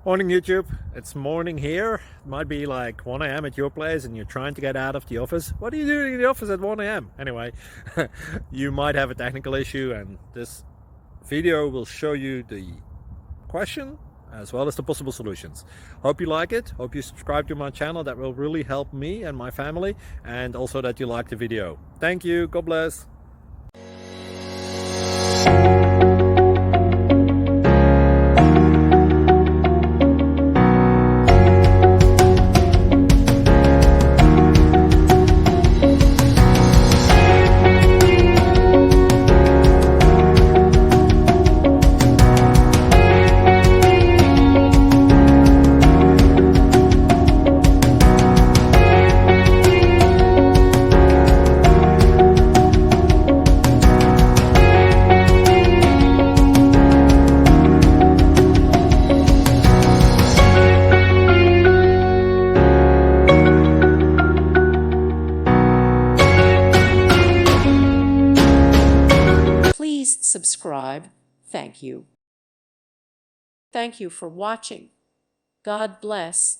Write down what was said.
Morning YouTube, it's morning here. It might be like 1 a.m. at your place and you're trying to get out of the office. What are you doing in the office at 1 a.m? Anyway, you might have a technical issue and this video will show you the question as well as the possible solutions. Hope you like it, hope you subscribe to my channel. That will really help me and my family, and also that you like the video. Thank you, God bless. Please subscribe. Thank you. Thank you for watching. God bless.